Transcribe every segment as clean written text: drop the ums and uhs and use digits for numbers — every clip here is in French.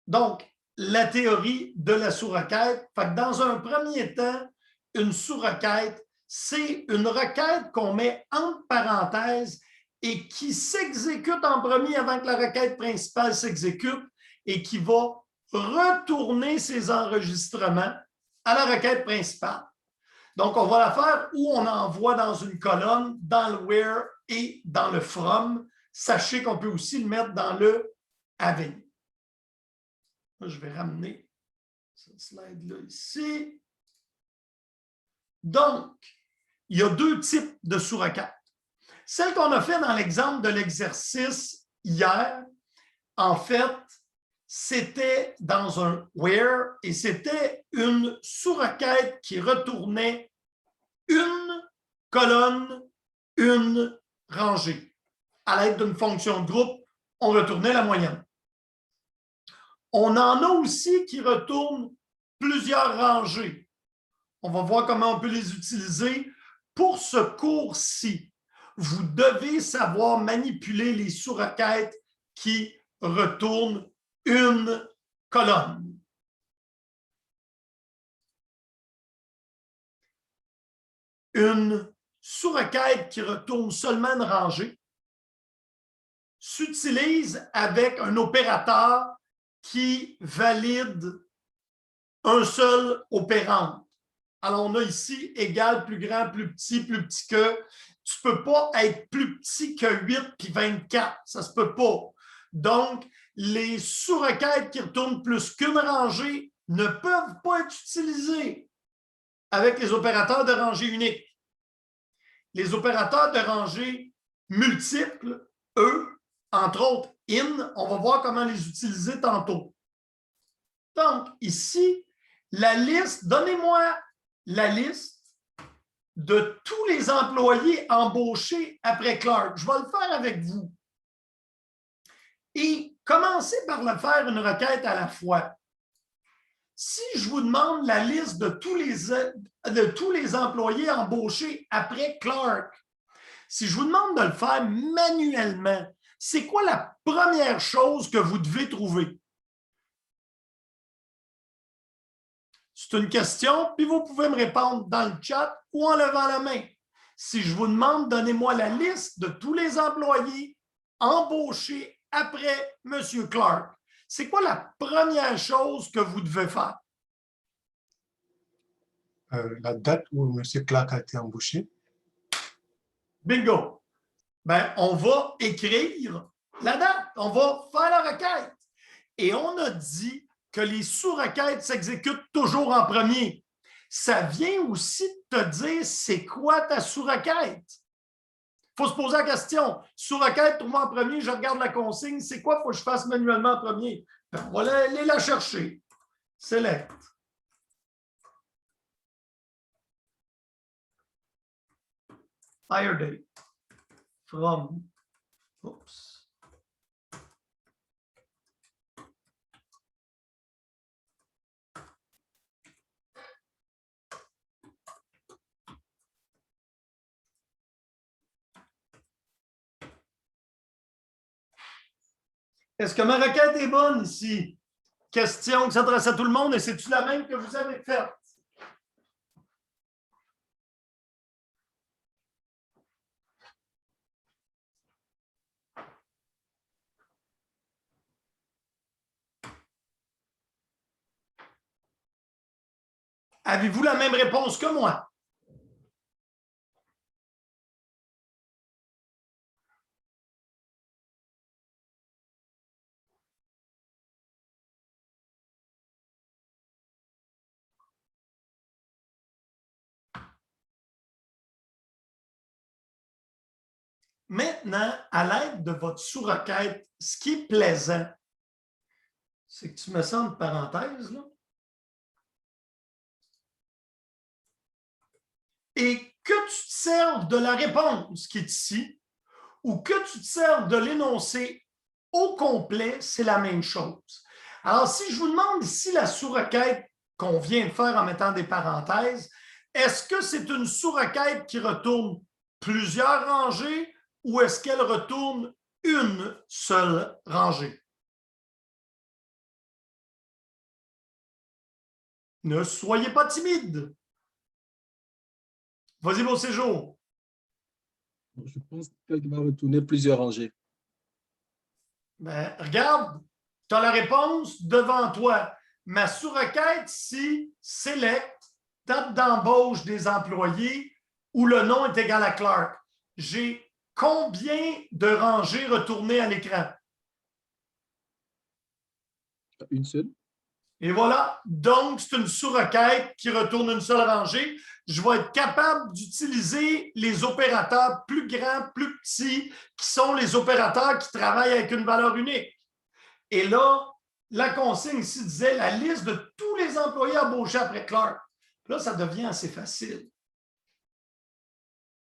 Donc, la théorie de la sous-requête. Fait que dans un premier temps, une sous-requête, c'est une requête qu'on met entre parenthèses et qui s'exécute en premier avant que la requête principale s'exécute et qui va retourner ses enregistrements à la requête principale. Donc, on va la faire où on envoie dans une colonne, dans le where et dans le from. Sachez qu'on peut aussi le mettre dans le avec. Je vais ramener ce slide-là ici. Donc, il y a deux types de sous-requêtes. Celle qu'on a fait dans l'exemple de l'exercice hier, en fait, c'était dans un where et c'était une sous-requête qui retournait une colonne, une rangée. À l'aide d'une fonction de groupe, on retournait la moyenne. On en a aussi qui retournent plusieurs rangées. On va voir comment on peut les utiliser. Pour ce cours-ci, vous devez savoir manipuler les sous-requêtes qui retournent une colonne. Une sous-requête qui retourne seulement une rangée s'utilise avec un opérateur qui valide un seul opérand. Alors, on a ici égal, plus grand, plus petit que. Tu ne peux pas être plus petit que 8 puis 24. Ça ne se peut pas. Donc, les sous-requêtes qui retournent plus qu'une rangée ne peuvent pas être utilisées avec les opérateurs de rangée unique. Les opérateurs de rangée multiples, eux, entre autres in, on va voir comment les utiliser tantôt. Donc, ici, la liste, donnez-moi la liste de tous les employés embauchés après Clark. Je vais le faire avec vous. Et commencez par le faire une requête à la fois. Si je vous demande la liste de tous les employés embauchés après Clark, si je vous demande de le faire manuellement, c'est quoi la première chose que vous devez trouver? C'est une question, puis vous pouvez me répondre dans le chat ou en levant la main. Si je vous demande, donnez-moi la liste de tous les employés embauchés après M. Clark, c'est quoi la première chose que vous devez faire? La date où M. Clark a été embauché. Bingo! Ben, on va écrire la date, on va faire la requête. Et on a dit que les sous-requêtes s'exécutent toujours en premier. Ça vient aussi de te dire c'est quoi ta sous-requête. Il faut se poser la question. Sous-requête, trouve en premier, je regarde la consigne, c'est quoi il faut que je fasse manuellement en premier? Ben, on va aller la chercher. Select. Hire date. From. Oops. Est-ce que ma requête est bonne ici? Question qui s'adresse à tout le monde et c'est-tu la même que vous avez faite? Avez-vous la même réponse que moi? Maintenant, à l'aide de votre sous-requête, ce qui est plaisant, c'est que tu mets ça entre parenthèses, là. Et que tu te serves de la réponse qui est ici, ou que tu te serves de l'énoncé au complet, c'est la même chose. Alors, si je vous demande ici la sous-requête qu'on vient de faire en mettant des parenthèses, est-ce que c'est une sous-requête qui retourne plusieurs rangées ou est-ce qu'elle retourne une seule rangée? Ne soyez pas timide. Vas-y, Beau Séjour. Je pense qu'elle va retourner plusieurs rangées. Ben, regarde, tu as la réponse devant toi. Ma sous-requête, si select, date d'embauche des employés où le nom est égal à Clark. J'ai combien de rangées retournées à l'écran? Une seule. Et voilà, donc c'est une sous-requête qui retourne une seule rangée. Je vais être capable d'utiliser les opérateurs plus grands, plus petits, qui sont les opérateurs qui travaillent avec une valeur unique. Et là, la consigne ici disait la liste de tous les employés embauchés après Clark. Là, ça devient assez facile.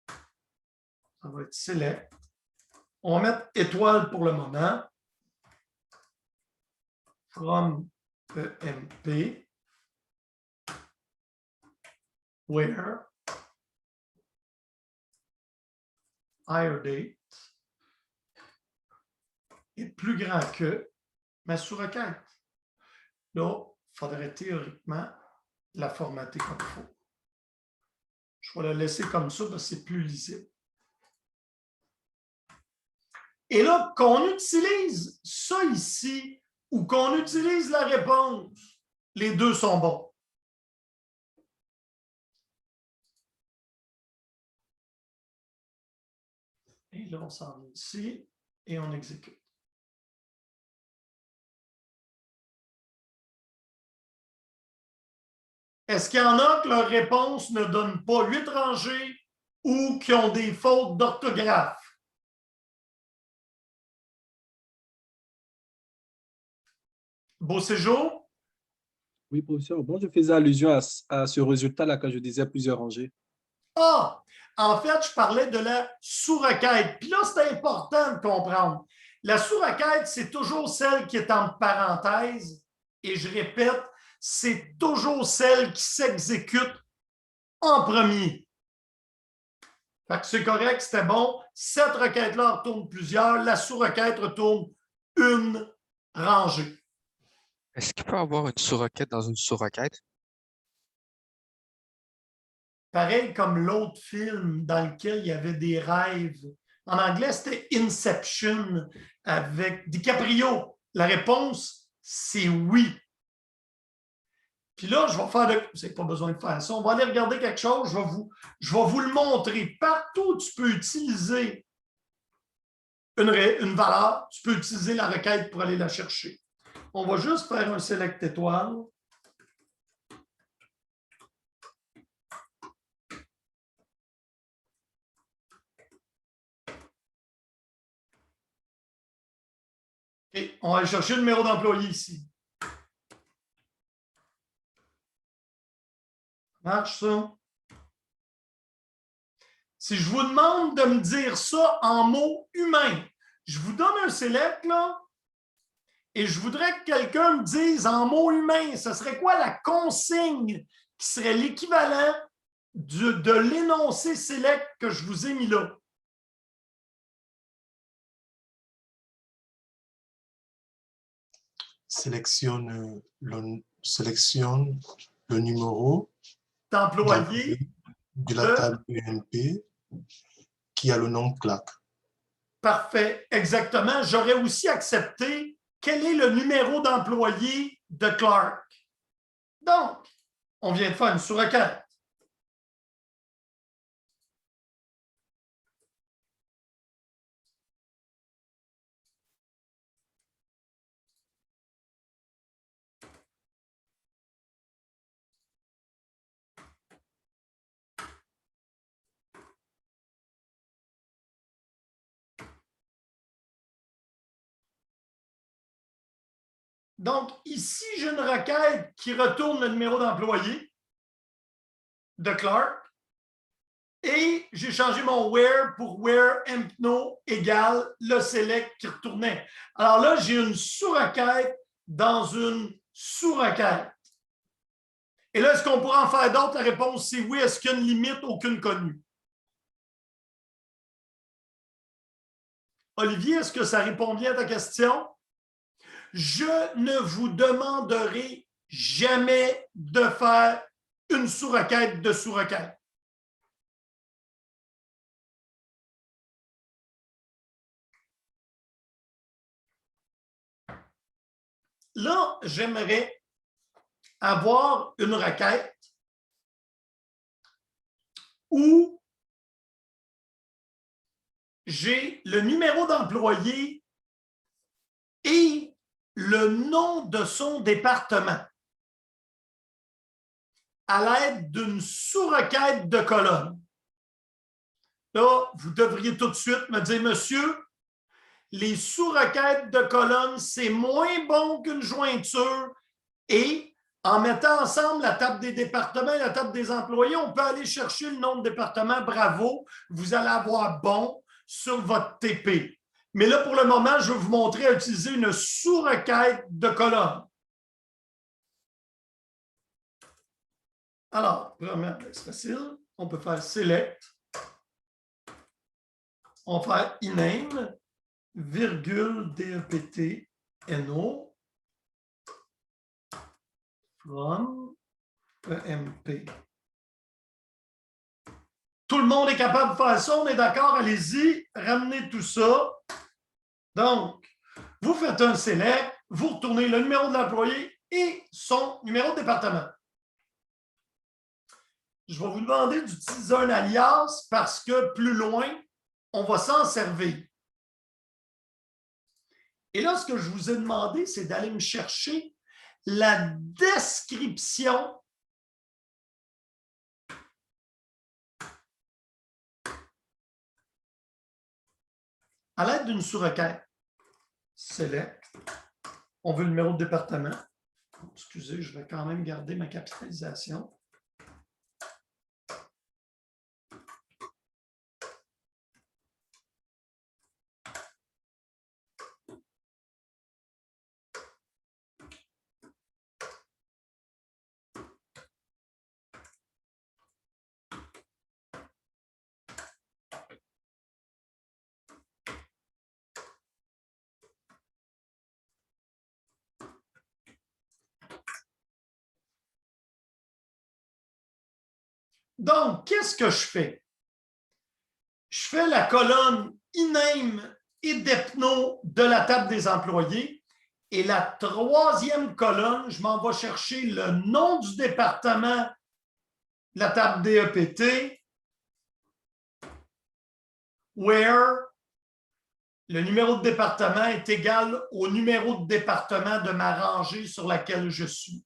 Ça va être select. On va mettre étoile pour le moment. From EMP. Where hire date est plus grand que ma sous-requête. Là, il faudrait théoriquement la formater comme il faut. Je vais la laisser comme ça parce que c'est plus lisible. Et là, qu'on utilise ça ici ou qu'on utilise la réponse, les deux sont bons. Et là, on s'en va ici et on exécute. Est-ce qu'il y en a que leur réponse ne donne pas 8 rangées ou qui ont des fautes d'orthographe? Beau Séjour? Oui, professeur. Bon, je faisais allusion à ce résultat-là quand je disais plusieurs rangées. Ah, en fait, je parlais de la sous-requête. Puis là, c'est important de comprendre. La sous-requête, c'est toujours celle qui est en parenthèse. Et je répète, c'est toujours celle qui s'exécute en premier. Fait que c'est correct, c'était bon. Cette requête-là retourne plusieurs. La sous-requête retourne une rangée. Est-ce qu'il peut y avoir une sous-requête dans une sous-requête? Pareil comme l'autre film dans lequel il y avait des rêves. En anglais, c'était Inception avec DiCaprio. La réponse, c'est oui. Puis là, je vais faire de... Vous n'avez pas besoin de faire ça. On va aller regarder quelque chose. Je vais vous le montrer. Partout où tu peux utiliser une valeur, tu peux utiliser la requête pour aller la chercher. On va juste faire un select étoile. Et on va aller chercher le numéro d'employé ici. Ça marche, ça? Si je vous demande de me dire ça en mots humains, je vous donne un select, là, et je voudrais que quelqu'un me dise en mots humains, ce serait quoi la consigne qui serait l'équivalent de l'énoncé select que je vous ai mis là? Sélectionne le numéro D'employé de la table EMP qui a le nom Clark. Parfait, exactement. J'aurais aussi accepté quel est le numéro d'employé de Clark. Donc, on vient de faire une sous-requête. Donc, ici, j'ai une requête qui retourne le numéro d'employé de Clark et j'ai changé mon where pour where empno égale le select qui retournait. Alors là, j'ai une sous-requête dans une sous-requête. Et là, est-ce qu'on pourra en faire d'autres? La réponse, c'est oui. Est-ce qu'il y a une limite? Aucune connue. Olivier, est-ce que ça répond bien à ta question? Je ne vous demanderai jamais de faire une sous-requête de sous-requête. Là, j'aimerais avoir une requête où j'ai le numéro d'employé et le nom de son département à l'aide d'une sous-requête de colonne. Là, vous devriez tout de suite me dire, monsieur, les sous-requêtes de colonne, c'est moins bon qu'une jointure et en mettant ensemble la table des départements et la table des employés, on peut aller chercher le nom de département. Bravo, vous allez avoir bon sur votre TP. Mais là, pour le moment, je vais vous montrer à utiliser une sous-requête de colonne. Alors, premièrement, c'est facile. On peut faire select. On va faire iname, virgule, DEPT, NO, from, EMP. Tout le monde est capable de faire ça, on est d'accord? Allez-y, ramenez tout ça. Donc, vous faites un select, vous retournez le numéro de l'employé et son numéro de département. Je vais vous demander d'utiliser un alias parce que plus loin, on va s'en servir. Et là, ce que je vous ai demandé, c'est d'aller me chercher la description à l'aide d'une sous-requête. Select. On veut le numéro de département. Excusez, je vais quand même garder ma capitalisation. Donc, qu'est-ce que je fais? Je fais la colonne iname et depno de la table des employés. Et la troisième colonne, je m'en vais chercher le nom du département, la table DEPT, where le numéro de département est égal au numéro de département de ma rangée sur laquelle je suis.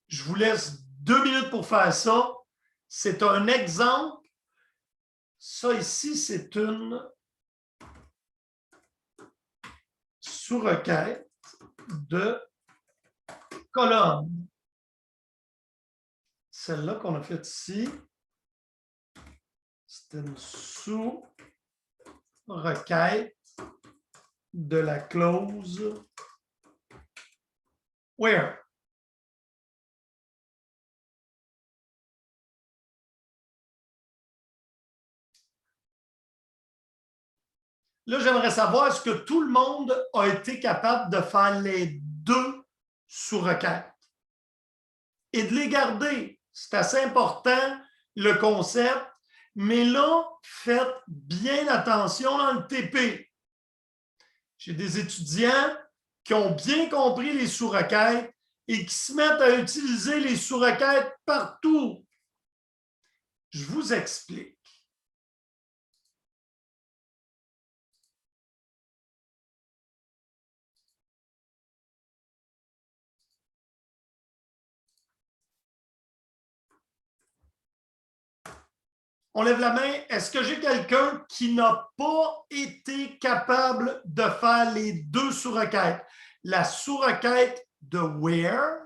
Je vous laisse 2 minutes pour faire ça. C'est un exemple. Ça ici, c'est une sous-requête de colonne. Celle-là qu'on a faite ici, c'est une sous-requête de la clause where. Là, j'aimerais savoir est-ce que tout le monde a été capable de faire les deux sous-requêtes et de les garder. C'est assez important, le concept. Mais là, faites bien attention dans le TP. J'ai des étudiants qui ont bien compris les sous-requêtes et qui se mettent à utiliser les sous-requêtes partout. Je vous explique. On lève la main. Est-ce que j'ai quelqu'un qui n'a pas été capable de faire les deux sous-requêtes? La sous-requête de where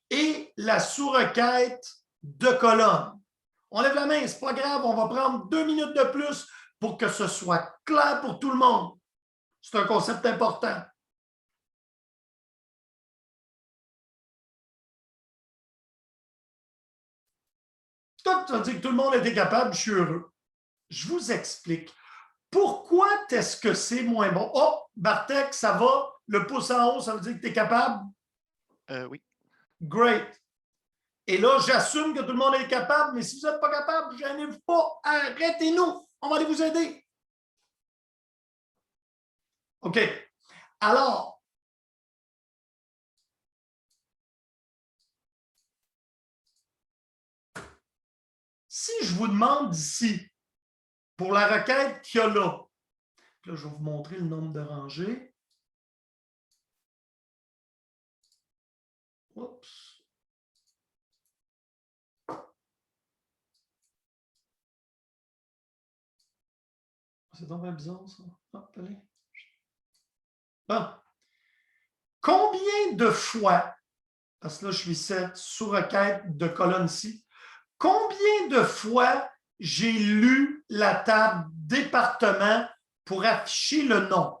et la sous-requête de colonne. On lève la main, c'est pas grave, on va prendre 2 minutes de plus pour que ce soit clair pour tout le monde. C'est un concept important. Ça veut dire que tout le monde était capable, je suis heureux. je vous explique. Pourquoi est-ce que c'est moins bon? Oh, Bartek, ça va? Le pouce en haut, ça veut dire que tu es capable? Oui. Great. Et là, j'assume que tout le monde est capable, mais si vous n'êtes pas capable, gênez-vous pas. Arrêtez-nous. On va aller vous aider. OK. Alors, si je vous demande ici, pour la requête qu'il y a là, je vais vous montrer le nombre de rangées. Oups. C'est donc bien bizarre, ça. Hop, allez. Bon. Combien de fois, parce que là, je suis cette sous-requête de colonne-ci, combien de fois j'ai lu la table département pour afficher le nom?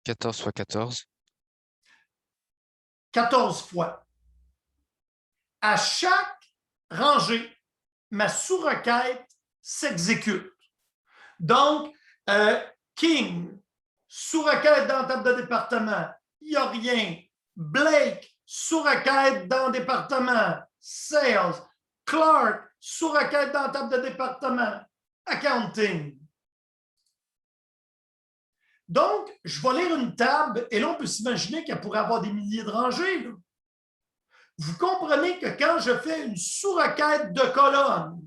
« 14 fois 14. 14 fois. À chaque rangée, ma sous-requête s'exécute. Donc, King, sous-requête dans la table de département, il n'y a rien. Blake, sous-requête dans le département, Sales. Clark, sous-requête dans la table de département, Accounting. Donc, je vais lire une table, et là, on peut s'imaginer qu'elle pourrait avoir des milliers de rangées. Là. Vous comprenez que quand je fais une sous-requête de colonne,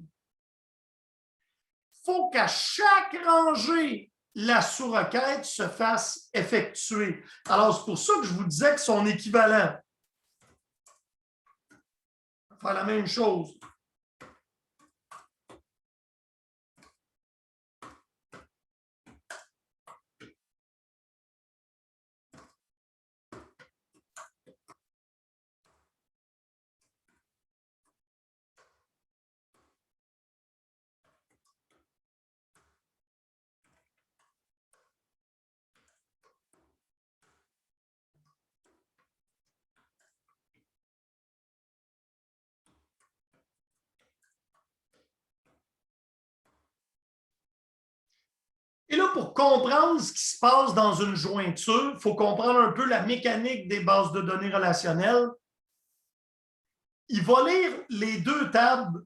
il faut qu'à chaque rangée, la sous-requête se fasse effectuer. Alors, c'est pour ça que je vous disais que son équivalent. On va faire la même chose. Et là, pour comprendre ce qui se passe dans une jointure, il faut comprendre un peu la mécanique des bases de données relationnelles. Il va lire les deux tables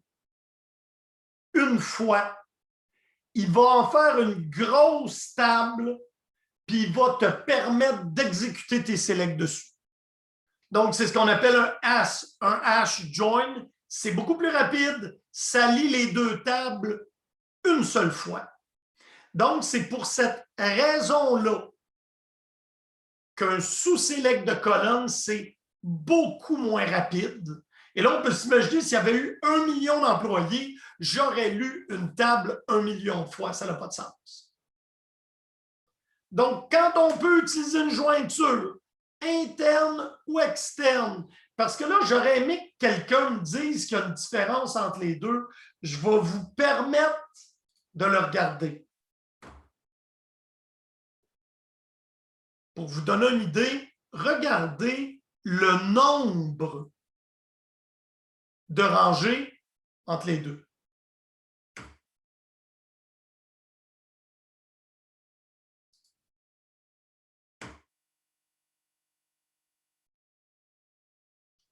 une fois. Il va en faire une grosse table, puis il va te permettre d'exécuter tes selects dessus. Donc, c'est ce qu'on appelle un hash join. C'est beaucoup plus rapide. Ça lit les deux tables une seule fois. Donc, c'est pour cette raison-là qu'un sous-select de colonne, c'est beaucoup moins rapide. Et là, on peut s'imaginer, s'il y avait eu 1 million d'employés, j'aurais lu une table 1 million de fois. Ça n'a pas de sens. Donc, quand on peut utiliser une jointure interne ou externe, parce que là, j'aurais aimé que quelqu'un me dise qu'il y a une différence entre les deux, je vais vous permettre de le regarder. Pour vous donner une idée, regardez le nombre de rangées entre les deux.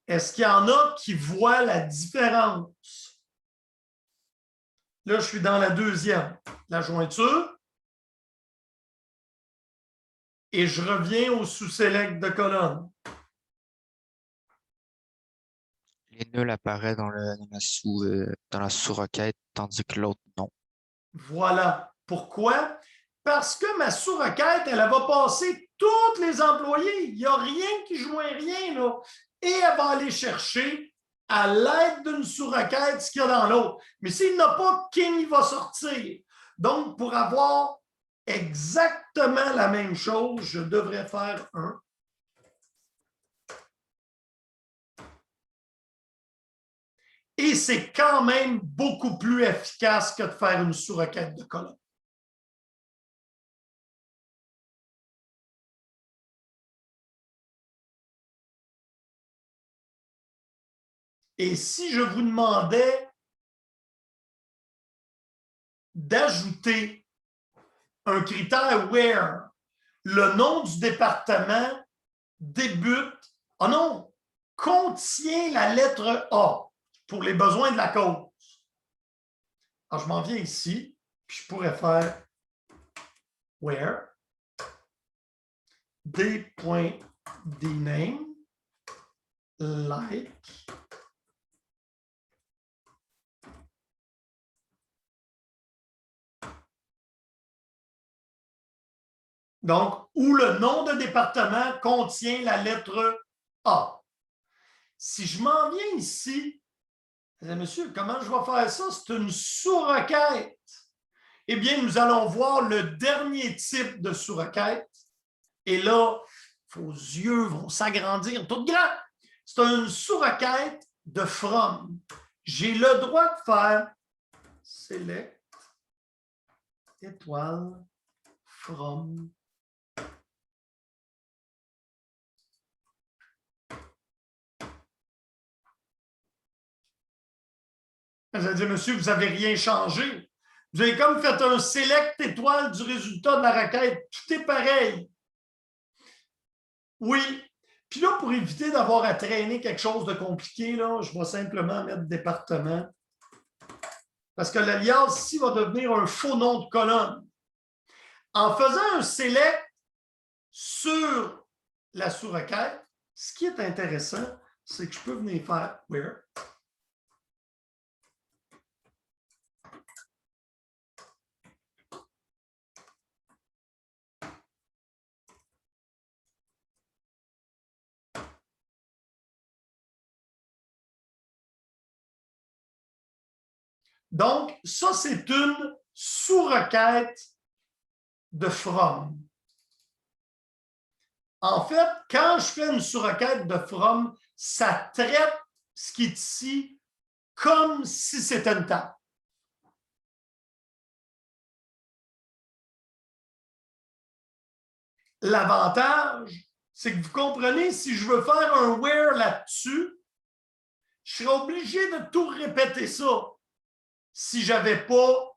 Est-ce qu'il y en a qui voient la différence? Là, je suis dans la deuxième, la jointure. Et je reviens au sous-select de colonne. Les nuls apparaissent dans la sous-requête, tandis que l'autre, non. Voilà. Pourquoi? Parce que ma sous-requête, elle va passer tous les employés. Il n'y a rien qui joint rien, là. Et elle va aller chercher, à l'aide d'une sous-requête, ce qu'il y a dans l'autre. Mais s'il n'a pas, King va sortir. Donc, pour avoir exactement la même chose, je devrais faire un. Et c'est quand même beaucoup plus efficace que de faire une sous-requête de colonne. Et si je vous demandais d'ajouter un critère where le nom du département débute, oh non, contient la lettre A pour les besoins de la cause. Alors, je m'en viens ici, puis je pourrais faire where d.dname like donc, où le nom de département contient la lettre A. Si je m'en viens ici, monsieur, comment je vais faire ça? C'est une sous-requête. Eh bien, nous allons voir le dernier type de sous-requête. Et là, vos yeux vont s'agrandir tout grand. C'est une sous-requête de from. J'ai le droit de faire select étoile from. Vous allez dire, monsieur, vous n'avez rien changé. Vous avez comme fait un select étoile du résultat de la requête. Tout est pareil. Oui. Puis là, pour éviter d'avoir à traîner quelque chose de compliqué, là, je vais simplement mettre département. Parce que l'alias ici va devenir un faux nom de colonne. En faisant un select sur la sous-requête, ce qui est intéressant, c'est que je peux venir faire where. Donc, ça, c'est une sous-requête de from. En fait, quand je fais une sous-requête de from, ça traite ce qui est ici comme si c'était une table. L'avantage, c'est que vous comprenez, si je veux faire un where là-dessus, je serais obligé de tout répéter ça si je n'avais pas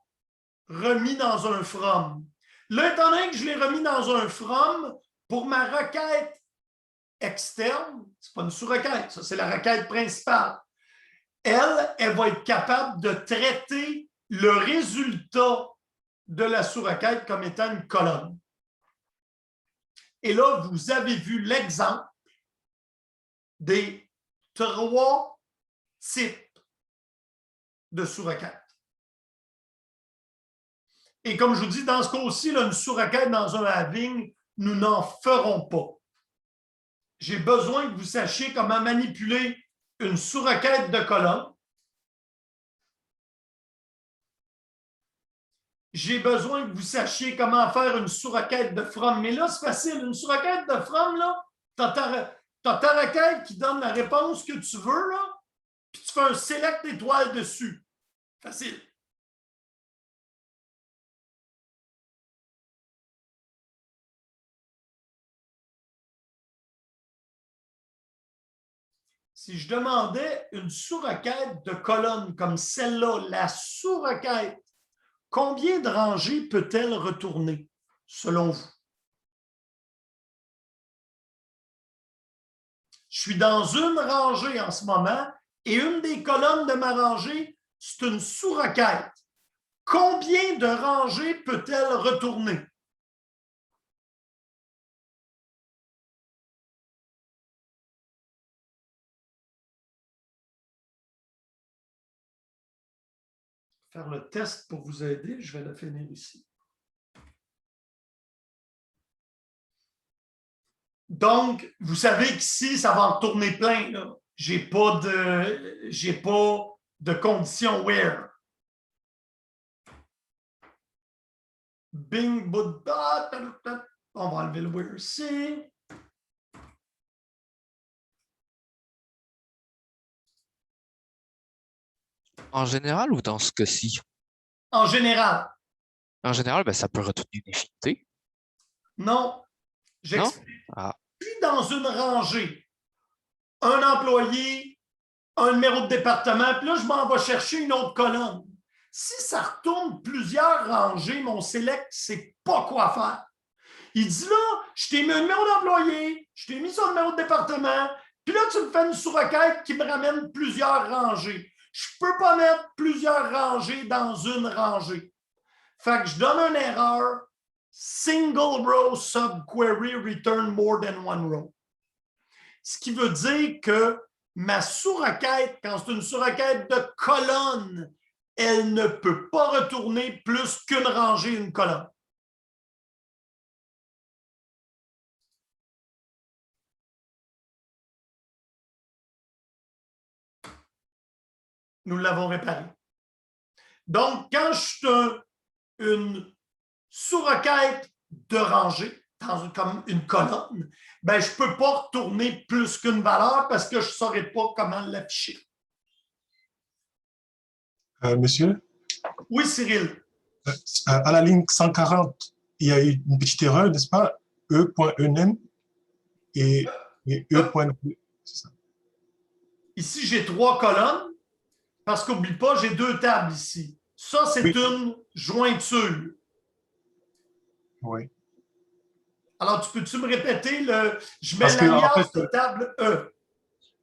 remis dans un from. Là, étant donné que je l'ai remis dans un from, pour ma requête externe, ce n'est pas une sous-requête, ça c'est la requête principale. Elle va être capable de traiter le résultat de la sous-requête comme étant une colonne. Et là, vous avez vu l'exemple des 3 types de sous-requêtes. Et comme je vous dis, dans ce cas-ci, une sous-requête dans un having, nous n'en ferons pas. J'ai besoin que vous sachiez comment manipuler une sous-requête de colonne. J'ai besoin que vous sachiez comment faire une sous-requête de from. Mais là, c'est facile. Une sous-requête de from, là, tu as ta requête qui donne la réponse que tu veux, là, puis tu fais un select étoile dessus. Facile. Si je demandais une sous-requête de colonne comme celle-là, la sous-requête, combien de rangées peut-elle retourner, selon vous? Je suis dans une rangée en ce moment et une des colonnes de ma rangée, c'est une sous-requête. Combien de rangées peut-elle retourner? Faire le test pour vous aider, je vais le finir ici. Donc, vous savez qu'ici, ça va en tourner plein. Je n'ai pas de condition where. Bing, Buddha. On va enlever le where ici. En général ou dans ce cas-ci? En général. En général, ben, ça peut retenir une infinité. Non. J'explique. Ah. Je suis dans une rangée. Un employé un numéro de département, puis là, je m'en vais chercher une autre colonne. Si ça retourne plusieurs rangées, mon select ne sait pas quoi faire. Il dit là, je t'ai mis un numéro d'employé, je t'ai mis son numéro de département, puis là, tu me fais une sous-requête qui me ramène plusieurs rangées. Je ne peux pas mettre plusieurs rangées dans une rangée. Fait que je donne une erreur. Single row subquery return more than one row. Ce qui veut dire que ma sous-requête, quand c'est une sous-requête de colonne, elle ne peut pas retourner plus qu'une rangée, une colonne. Nous l'avons réparé. Donc, quand je suis une sous-requête de rangée, comme une colonne, ben, je ne peux pas retourner plus qu'une valeur parce que je ne saurais pas comment l'afficher. Monsieur, Oui, Cyril. à la ligne 140, il y a eu une petite erreur, n'est-ce pas? E.enum et E.2. C'est ça. Ici, j'ai 3 colonnes parce qu'oublie pas, j'ai 2 tables ici. Ça, c'est une jointure. Oui. Alors, peux-tu me répéter le. Je mets Parce que, l'alliance de table E.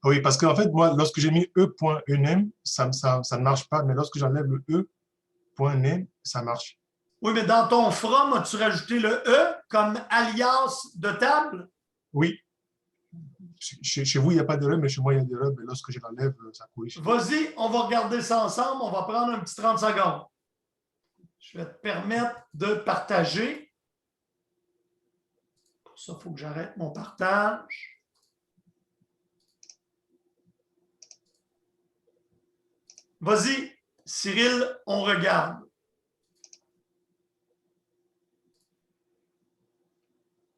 Oui, parce qu'en fait, moi, lorsque j'ai mis E.enum, ça ne marche pas, mais lorsque j'enlève le E.name, ça marche. Oui, mais dans ton from, as-tu rajouté le E comme alias de table? Oui. Chez vous, il n'y a pas d'erreur, mais chez moi, il y a d'erreur, mais lorsque je l'enlève, ça corrige. Vas-y, on va regarder ça ensemble. On va prendre un petit 30 secondes. Je vais te permettre de partager. Pour ça, il faut que j'arrête mon partage. Vas-y, Cyril, on regarde.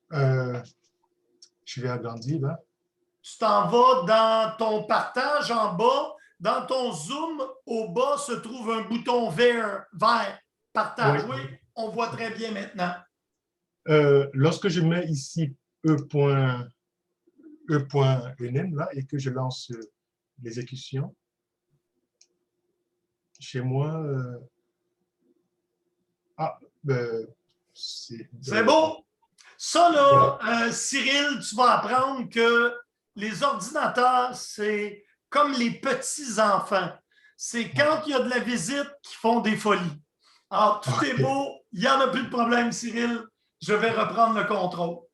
Je vais agrandir, là. Tu t'en vas dans ton partage en bas. Dans ton zoom, au bas se trouve un bouton vert. Partage. Oui, on voit très bien maintenant. Lorsque je mets ici E.enum là, et que je lance l'exécution, chez moi, c'est beau. Ça, là, Cyril, tu vas apprendre que les ordinateurs, c'est comme les petits-enfants. C'est quand il y a de la visite qu'ils font des folies. Alors, tout est beau. Il n'y en a plus de problème, Cyril. Je vais reprendre le contrôle.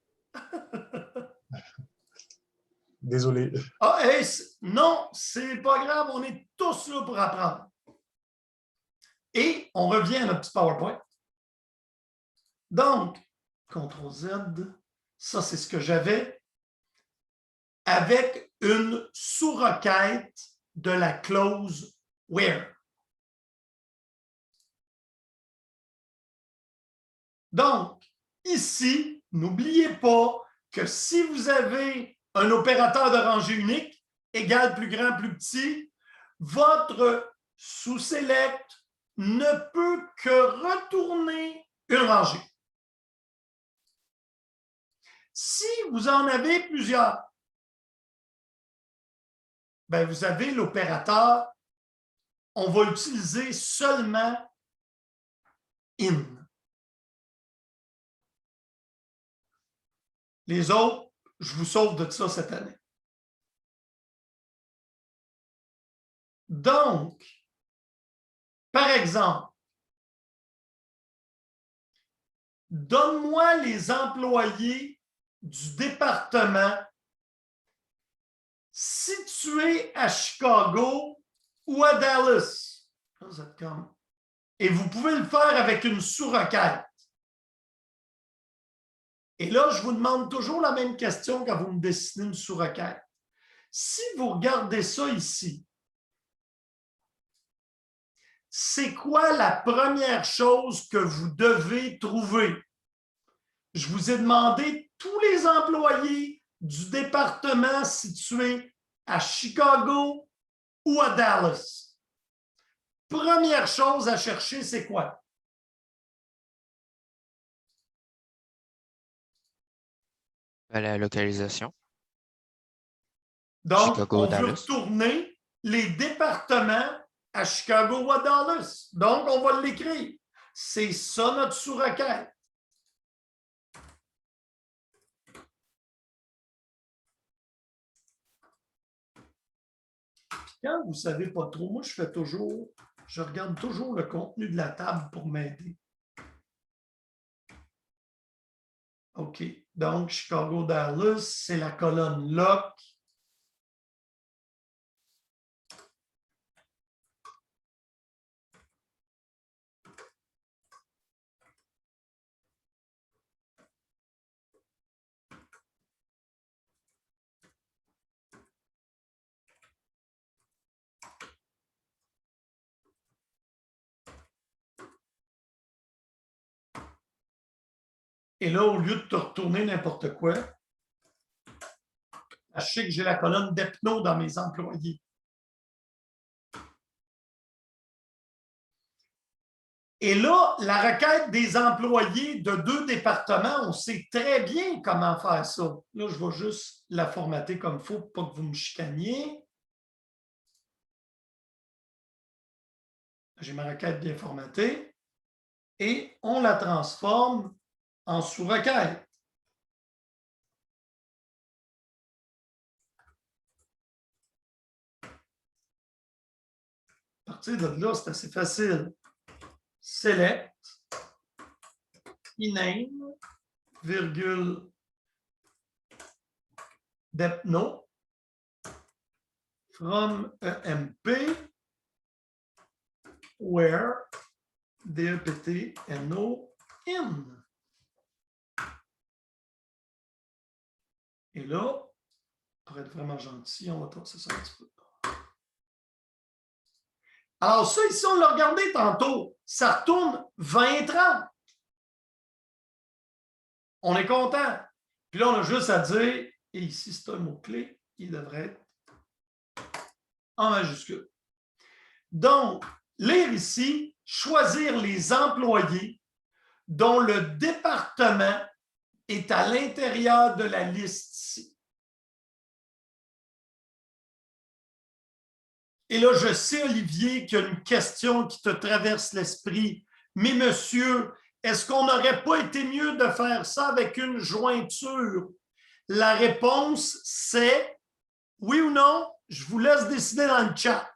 Désolé. Ah, hey, non, c'est pas grave. On est tous là pour apprendre. Et on revient à notre petit PowerPoint. Donc, CTRL-Z, ça, c'est ce que j'avais avec une sous-requête de la clause where. Donc, ici, n'oubliez pas que si vous avez un opérateur de rangée unique, égal, plus grand, plus petit, votre sous-select ne peut que retourner une rangée. Si vous en avez plusieurs, ben vous avez l'opérateur, on va utiliser seulement in. Les autres, je vous sauve de ça cette année. Donc, par exemple, donne-moi les employés du département situé à Chicago ou à Dallas. Et vous pouvez le faire avec une sous-requête. Et là, je vous demande toujours la même question quand vous me dessinez une sous-requête. Si vous regardez ça ici, c'est quoi la première chose que vous devez trouver? Je vous ai demandé tous les employés du département situé à Chicago ou à Dallas. Première chose à chercher, c'est quoi? La localisation. Donc, Chicago, on veut Dallas. retourner les départements à Chicago ou à Dallas. Donc, on va l'écrire. C'est ça notre sous-requête. Quand vous ne savez pas trop, moi, je regarde toujours le contenu de la table pour m'aider. OK. Donc, Chicago, Dallas, c'est la colonne lock. Et là, au lieu de te retourner n'importe quoi, sachez que j'ai la colonne d'Epno dans mes employés. Et là, la requête des employés de 2 départements, on sait très bien comment faire ça. Là, je vais juste la formater comme il faut pour pas que vous me chicaniez. J'ai ma requête bien formatée. Et on la transforme en sous-requête. À partir de là, c'est assez facile. Select, iname, virgule, depno, from EMP, where, DEPT, NO, in. Et là, pour être vraiment gentil, on va tasser ça un petit peu. Alors ça, ici, on l'a regardé tantôt. Ça retourne 20 et 30. On est content. Puis là, on a juste à dire, et ici, c'est un mot-clé, il devrait être en majuscule. Donc, lire ici, choisir les employés dont le département est à l'intérieur de la liste ici. Et là, je sais, Olivier, qu'il y a une question qui te traverse l'esprit. Mais monsieur, est-ce qu'on n'aurait pas été mieux de faire ça avec une jointure? La réponse, c'est oui ou non. Je vous laisse décider dans le chat.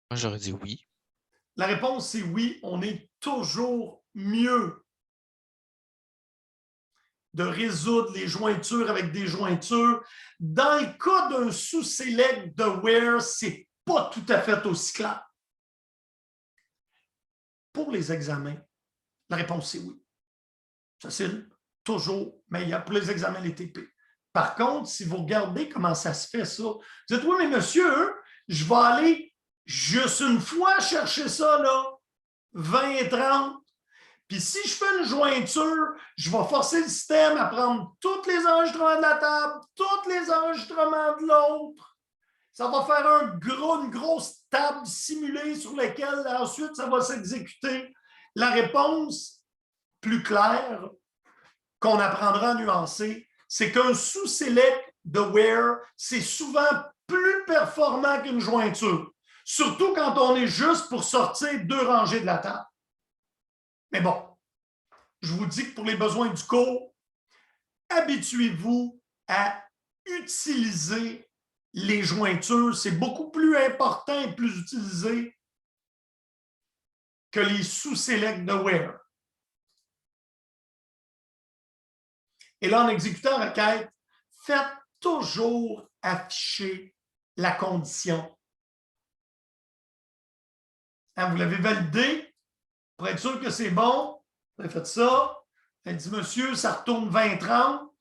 Moi, j'aurais dit oui. La réponse, c'est oui. On est toujours mieux de résoudre les jointures avec des jointures. Dans le cas d'un sous-select de where, ce n'est pas tout à fait aussi clair. Pour les examens, la réponse, c'est oui. Facile, toujours meilleur pour les examens les TP. Par contre, si vous regardez comment ça se fait, ça, vous dites, oui, mais monsieur, je vais aller juste une fois chercher ça, là, 20 et 30. Puis si je fais une jointure, je vais forcer le système à prendre tous les enregistrements de la table, tous les enregistrements de l'autre. Ça va faire une grosse table simulée sur laquelle ensuite ça va s'exécuter. La réponse plus claire qu'on apprendra à nuancer, c'est qu'un sous-select de where, c'est souvent plus performant qu'une jointure. Surtout quand on est juste pour sortir 2 rangées de la table. Mais bon, je vous dis que pour les besoins du cours, habituez-vous à utiliser les jointures. C'est beaucoup plus important et plus utilisé que les sous-selects de where. Et là, en exécutant la requête, faites toujours afficher la condition. Hein, vous l'avez validé pour être sûr que c'est bon. Vous avez fait ça. Elle dit, monsieur, ça retourne 20-30.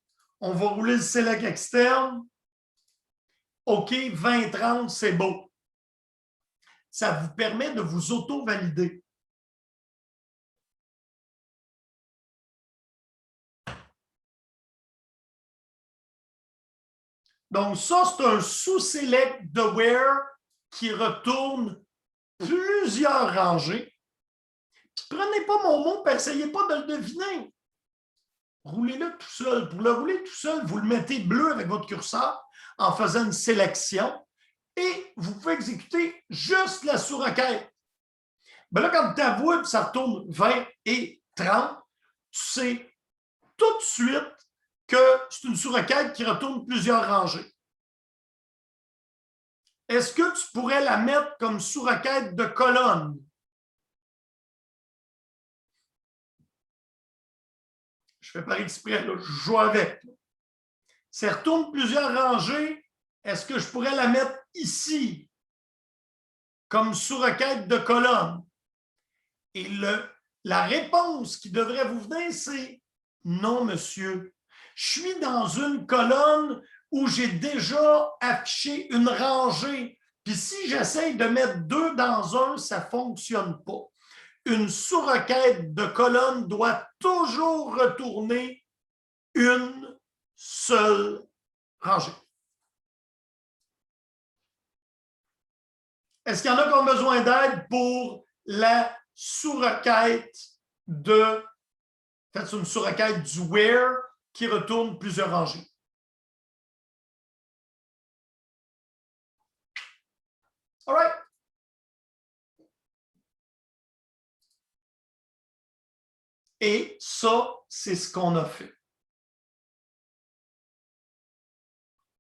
On va rouler le select externe. OK, 20-30, c'est beau. Ça vous permet de vous auto-valider. Donc, ça, c'est un sous-select de where qui retourne plusieurs rangées. Prenez pas mon mot et essayez pas de le deviner. Roulez-le tout seul. Pour le rouler tout seul, vous le mettez bleu avec votre curseur en faisant une sélection et vous pouvez exécuter juste la sous-requête. Ben là, quand tu avoues que ça retourne 20 et 30, tu sais tout de suite que c'est une sous-requête qui retourne plusieurs rangées. Est-ce que tu pourrais la mettre comme sous-requête de colonne? Je fais par exprès, là, je joue avec. Ça retourne plusieurs rangées. Est-ce que je pourrais la mettre ici comme sous-requête de colonne? Et la réponse qui devrait vous venir, c'est non, monsieur. Je suis dans une colonne où j'ai déjà affiché une rangée. Puis si j'essaye de mettre 2 dans un, ça ne fonctionne pas. Une sous-requête de colonne doit toujours retourner une seule rangée. Est-ce qu'il y en a qui ont besoin d'aide pour la sous-requête de... C'est une sous-requête du where qui retourne plusieurs rangées? All right. Et ça, c'est ce qu'on a fait.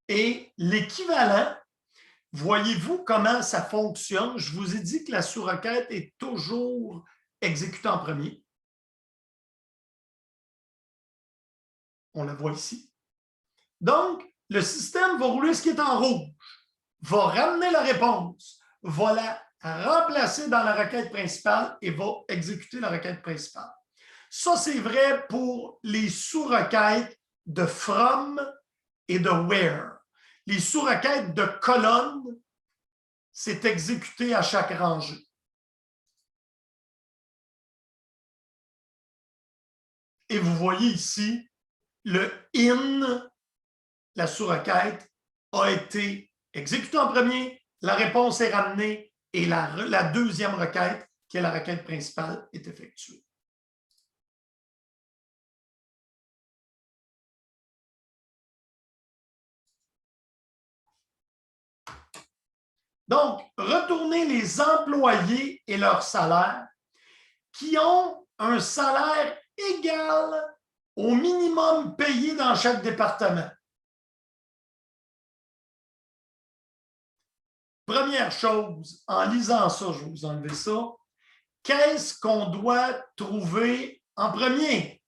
Et l'équivalent, voyez-vous comment ça fonctionne? Je vous ai dit que la sous-requête est toujours exécutée en premier. On la voit ici. Donc, le système va rouler ce qui est en rouge, va ramener la réponse, va la remplacer dans la requête principale et va exécuter la requête principale. Ça, c'est vrai pour les sous-requêtes de from et de where. Les sous-requêtes de colonne, c'est exécuté à chaque rangée. Et vous voyez ici, le in, la sous-requête, a été exécuté en premier, la réponse est ramenée et la deuxième requête, qui est la requête principale, est effectuée. Donc, retournez les employés et leur salaire qui ont un salaire égal au minimum payé dans chaque département. Première chose, en lisant ça, je vais vous enlever ça, qu'est-ce qu'on doit trouver en premier?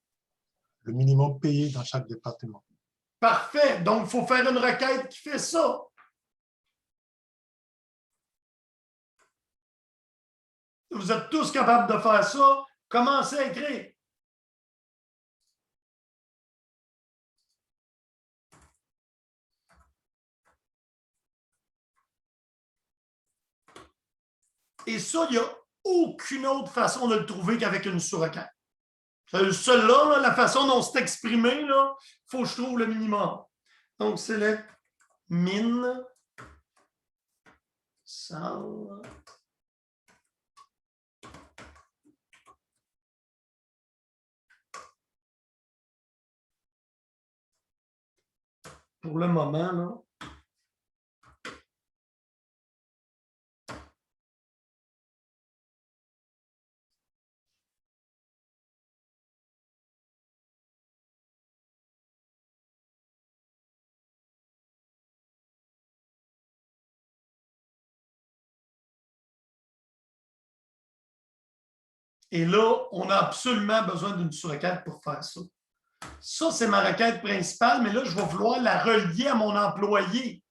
Le minimum payé dans chaque département. Parfait. Donc, il faut faire une requête qui fait ça. Vous êtes tous capables de faire ça. Commencez à écrire. Et ça, il n'y a aucune autre façon de le trouver qu'avec une sous-requête. Celle-là, la façon dont c'est exprimé, il faut que je trouve le minimum. Donc, select min sal. Pour le moment, là. Et là, on a absolument besoin d'une sous-requête pour faire ça. Ça, c'est ma requête principale, mais là, je vais vouloir la relier à mon employé.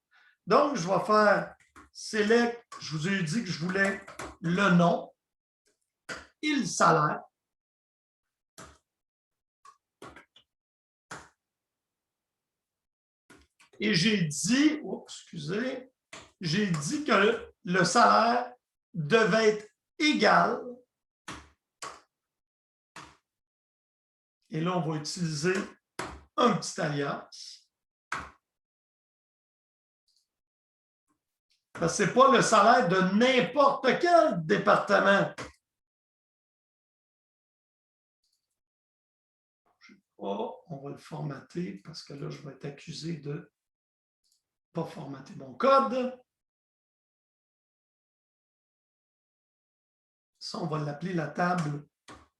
Donc, je vais faire select, je vous ai dit que je voulais le nom et le salaire. Et j'ai dit, excusez, j'ai dit que le salaire devait être égal. Et là, on va utiliser un petit alias. Parce que ce n'est pas le salaire de n'importe quel département. pas. On va le formater parce que là, je vais être accusé de ne pas formater mon code. Ça, on va l'appeler la table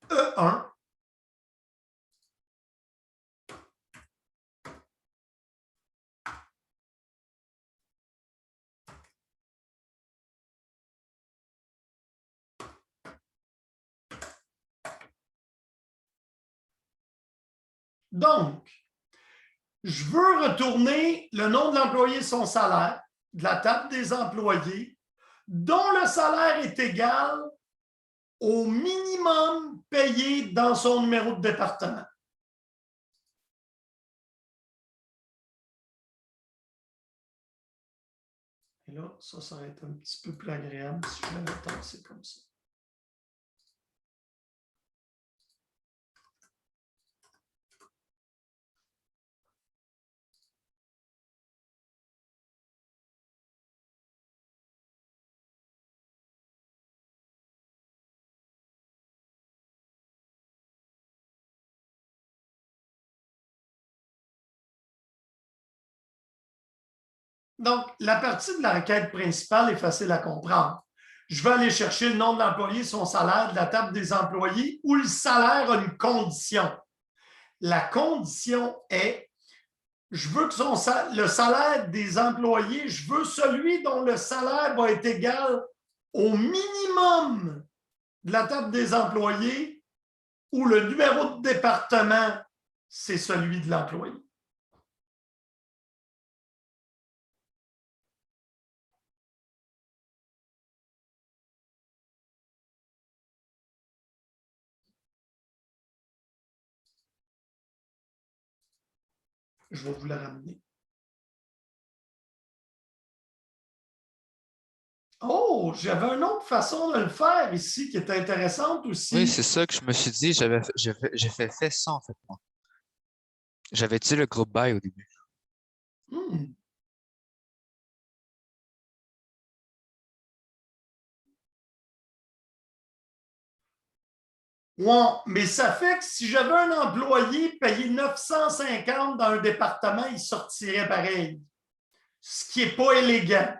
E1. Donc, je veux retourner le nom de l'employé et son salaire de la table des employés, dont le salaire est égal au minimum payé dans son numéro de département. Et là, ça va être un petit peu plus agréable si je l'avais tassé comme ça. Donc, la partie de la requête principale est facile à comprendre. Je vais aller chercher le nom de l'employé, son salaire de la table des employés, où le salaire a une condition. La condition est, je veux que le salaire des employés, je veux celui dont le salaire va être égal au minimum de la table des employés, où le numéro de département, c'est celui de l'employé. Je vais vous la ramener. Oh, j'avais une autre façon de le faire ici qui est intéressante aussi. Oui, c'est ça que je me suis dit. J'ai fait ça, en fait, moi. J'avais dit le groupe by au début. Hmm. Ouais, mais ça fait que si j'avais un employé payé 950 dans un département, il sortirait pareil. Ce qui n'est pas élégant.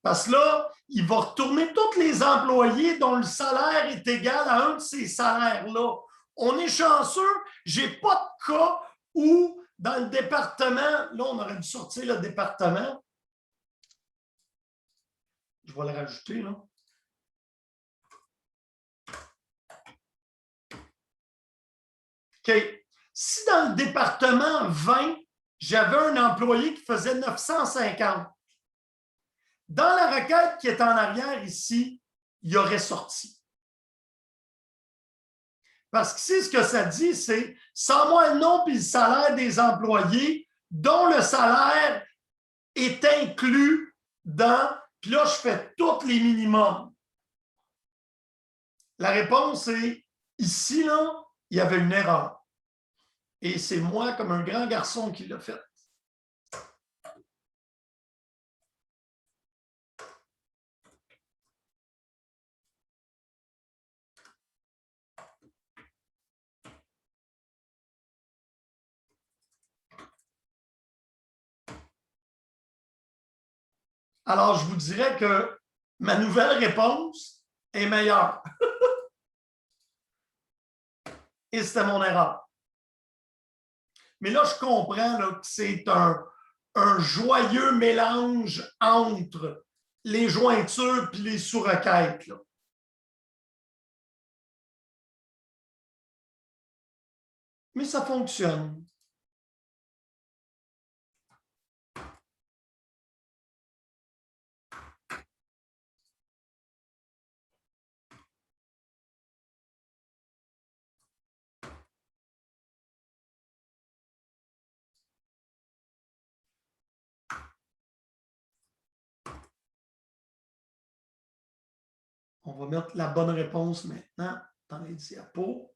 Parce que là, il va retourner tous les employés dont le salaire est égal à un de ces salaires-là. On est chanceux, je n'ai pas de cas où dans le département, là, on aurait dû sortir le département. Je vais le rajouter, là. OK. Si dans le département 20, j'avais un employé qui faisait 950, dans la requête qui est en arrière ici, il aurait sorti. Parce que ici, ce que ça dit, c'est sans moi le nom et le salaire des employés dont le salaire est inclus dans, puis là, je fais tous les minimums. La réponse est ici, là, il y avait une erreur. Et c'est moi, comme un grand garçon, qui l'a fait. Alors, je vous dirais que ma nouvelle réponse est meilleure. Et c'était mon erreur. Mais là, je comprends là, que c'est un joyeux mélange entre les jointures et les sous-requêtes. Mais ça fonctionne. On va mettre la bonne réponse maintenant dans les diapos.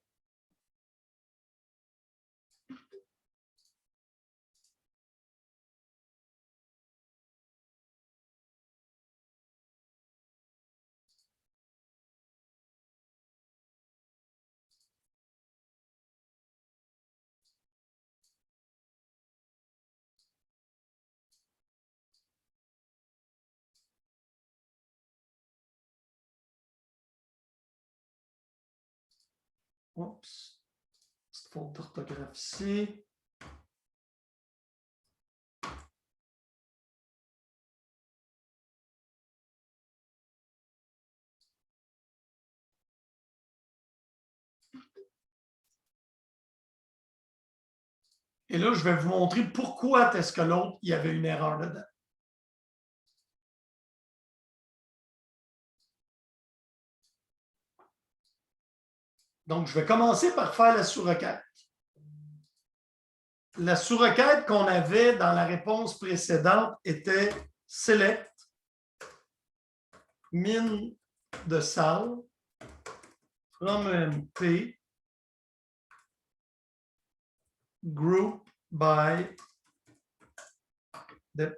Oups. Petite faute d'orthographe ici. Et là, je vais vous montrer pourquoi est-ce que l'autre, il y avait une erreur dedans. Donc, je vais commencer par faire la sous-requête. La sous-requête qu'on avait dans la réponse précédente était select mine de salle from EMP group by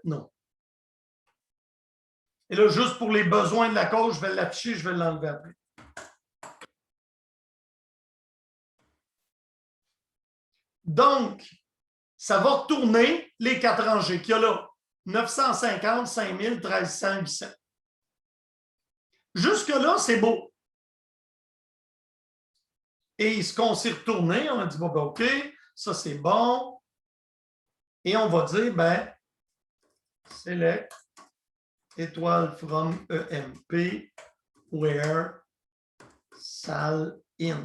non. Et là, juste pour les besoins de la cause, je vais l'afficher, je vais l'enlever après. Donc, ça va retourner les 4 rangées qu'il y a là. 950, 5000, 1300, 800. Jusque-là, c'est beau. Et ce qu'on s'est retourné, on a dit, bon, ben, OK, ça c'est bon. Et on va dire, ben, select étoile from EMP where salle in.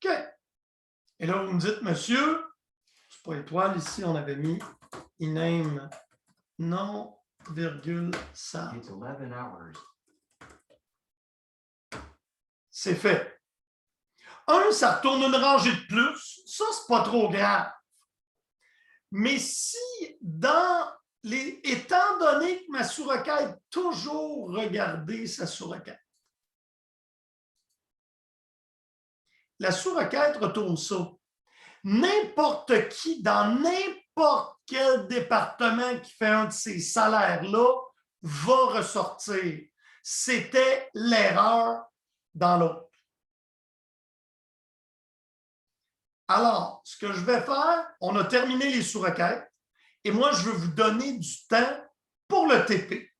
OK. Et là, vous me dites, monsieur, c'est pas étoile, ici, on avait mis iname non, virgule, salle. C'est fait. Ça retourne une rangée de plus. Ça, c'est pas trop grave. Mais si, étant donné que ma sous-requête, toujours regarder sa sous-requête, la sous-requête retourne ça. N'importe qui, dans n'importe quel département qui fait un de ces salaires-là, va ressortir. C'était l'erreur dans l'autre. Alors, ce que je vais faire, on a terminé les sous-requêtes et moi, je veux vous donner du temps pour le TP.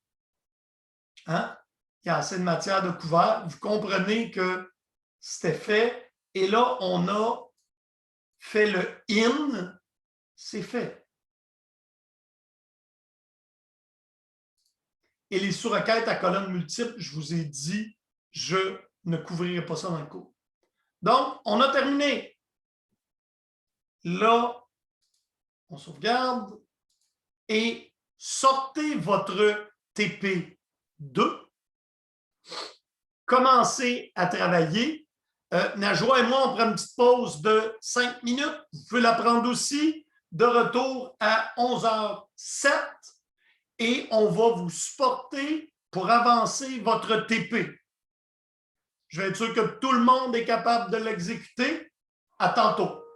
Hein? Il y a assez de matière de couvert. Vous comprenez que c'était fait. Et là, on a fait le in. C'est fait. Et les sous-requêtes à colonnes multiples, je vous ai dit, je ne couvrirai pas ça dans le cours. Donc, on a terminé. Là, on sauvegarde et sortez votre TP2. Commencez à travailler. Najwa et moi, on prend une petite pause de 5 minutes. Vous pouvez la prendre aussi. De retour à 11h07 et on va vous supporter pour avancer votre TP. Je vais être sûr que tout le monde est capable de l'exécuter. À tantôt.